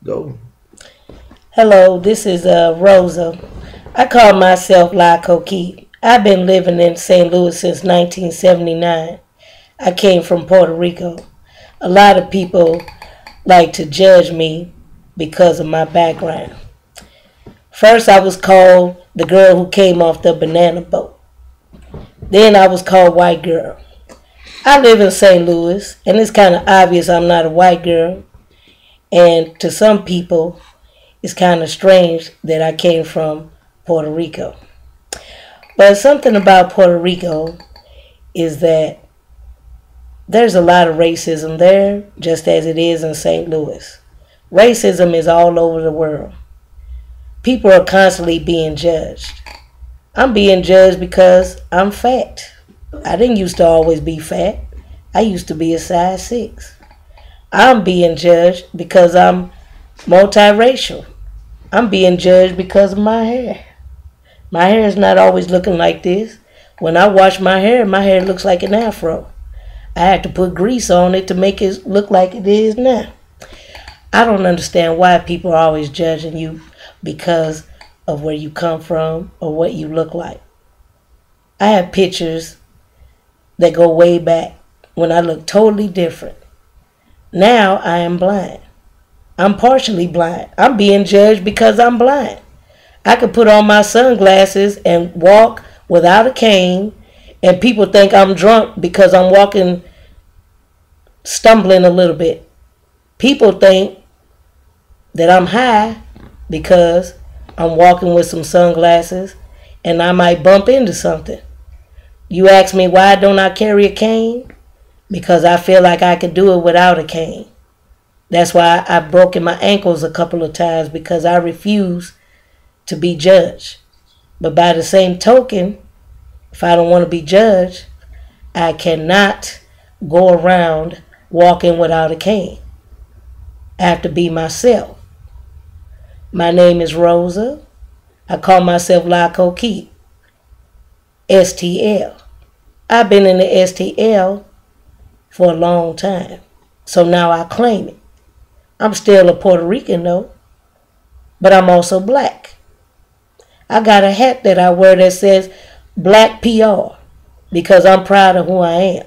Go. Hello, this is Rosa. I call myself La Coquille. I've been living in St. Louis since 1979. I came from Puerto Rico. A lot of people like to judge me because of my background. First, I was called the girl who came off the banana boat. Then I was called white girl. I live in St. Louis, and it's kind of obvious I'm not a white girl. And to some people, it's kind of strange that I came from Puerto Rico. But something about Puerto Rico is that there's a lot of racism there, just as it is in St. Louis. Racism is all over the world. People are constantly being judged. I'm being judged because I'm fat. I didn't used to always be fat. I used to be a size 6. I'm being judged because I'm multiracial. I'm being judged because of my hair. My hair is not always looking like this. When I wash my hair looks like an afro. I had to put grease on it to make it look like it is now. I don't understand why people are always judging you because of where you come from or what you look like. I have pictures that go way back when I look totally different. Now I am blind. I'm partially blind. I'm being judged because I'm blind. I could put on my sunglasses and walk without a cane, and people think I'm drunk because I'm walking, stumbling a little bit. People think that I'm high because I'm walking with some sunglasses and I might bump into something. You ask me why don't I carry a cane? Because I feel like I could do it without a cane. That's why I've broken my ankles a couple of times because I refuse to be judged. But by the same token, if I don't want to be judged, I cannot go around walking without a cane. I have to be myself. My name is Rosa. I call myself La Coquille. STL. I've been in the STL for a long time. So now I claim it. I'm still a Puerto Rican though, but I'm also black. I got a hat that I wear that says Black PR because I'm proud of who I am.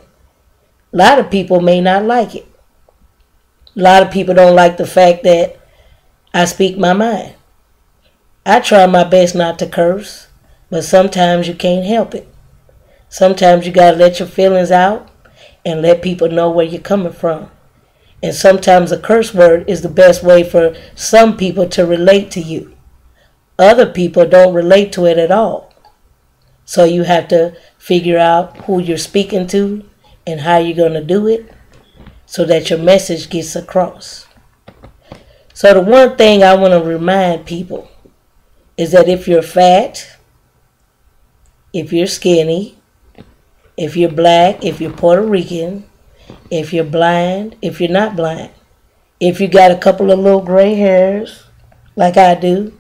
A lot of people may not like it. A lot of people don't like the fact that I speak my mind. I try my best not to curse, but sometimes you can't help it. Sometimes you gotta let your feelings out and let people know where you're coming from. And sometimes a curse word is the best way for some people to relate to you. Other people don't relate to it at all. So you have to figure out who you're speaking to and how you're going to do it so that your message gets across. So the one thing I want to remind people is that if you're fat, if you're skinny, if you're black, if you're Puerto Rican, if you're blind, if you're not blind, if you got a couple of little gray hairs like I do,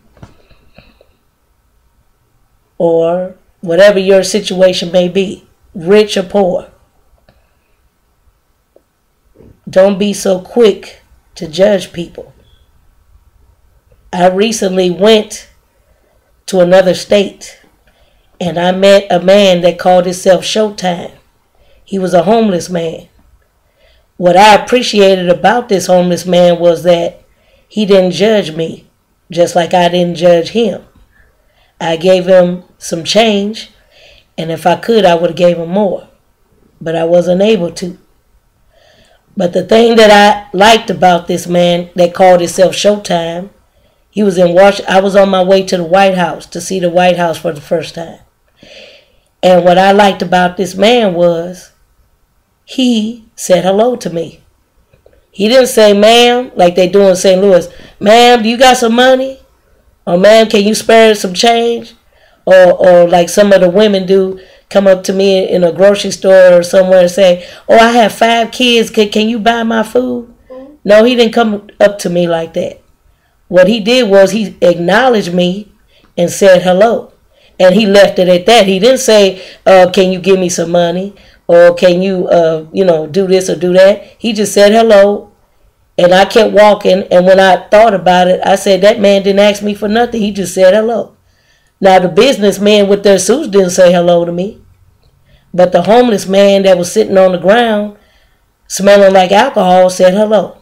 or whatever your situation may be, rich or poor, don't be so quick to judge people. I recently went to another state and I met a man that called himself Showtime. He was a homeless man. What I appreciated about this homeless man was that he didn't judge me, just like I didn't judge him. I gave him some change, and if I could, I would have gave him more. But I wasn't able to. But the thing that I liked about this man that called himself Showtime, he was in Washington. I was on my way to the White House to see the White House for the first time. And what I liked about this man was he said hello to me. He didn't say, ma'am, like they do in St. Louis. Ma'am, do you got some money? Or ma'am, can you spare some change? Or like some of the women do, come up to me in a grocery store or somewhere and say, oh, I have 5 kids. Can you buy my food? No, he didn't come up to me like that. What he did was he acknowledged me and said hello. And he left it at that. He didn't say, can you give me some money? Or can you, do this or do that? He just said hello And I kept walking, and when I thought about it, I said, that man didn't ask me for nothing. He just said hello. Now, the businessmen with their suits didn't say hello to me. But the homeless man that was sitting on the ground, smelling like alcohol, said hello.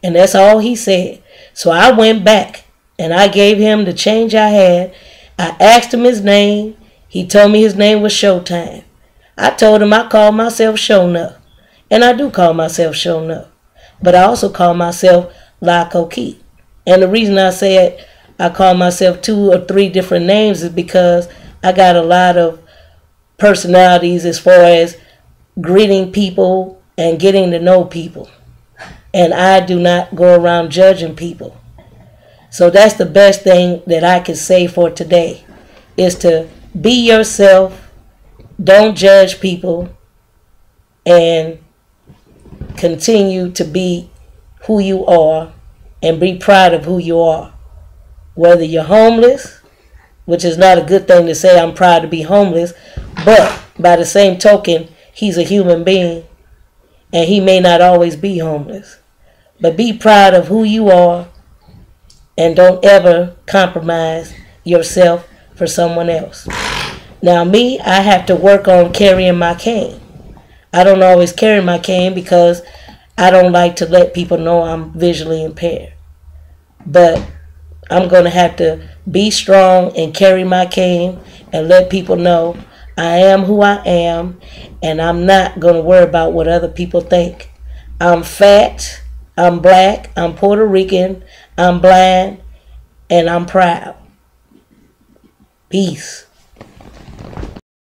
And that's all he said. So I went back, and I gave him the change I had. I asked him his name. He told me his name was Showtime. I told him I called myself Shownuff. And I do call myself Shownuff. But I also call myself La Coquette. And the reason I said I call myself 2 or 3 different names is because I got a lot of personalities as far as greeting people and getting to know people. And I do not go around judging people. So that's the best thing that I can say for today, is to be yourself, don't judge people, and continue to be who you are and be proud of who you are. Whether you're homeless, which is not a good thing to say, I'm proud to be homeless, but by the same token, he's a human being and he may not always be homeless. But be proud of who you are and don't ever compromise yourself for someone else. Now me, I have to work on carrying my cane. I don't always carry my cane because I don't like to let people know I'm visually impaired. But I'm going to have to be strong and carry my cane and let people know I am who I am, and I'm not going to worry about what other people think. I'm fat, I'm black, I'm Puerto Rican, I'm blind, and I'm proud. Peace.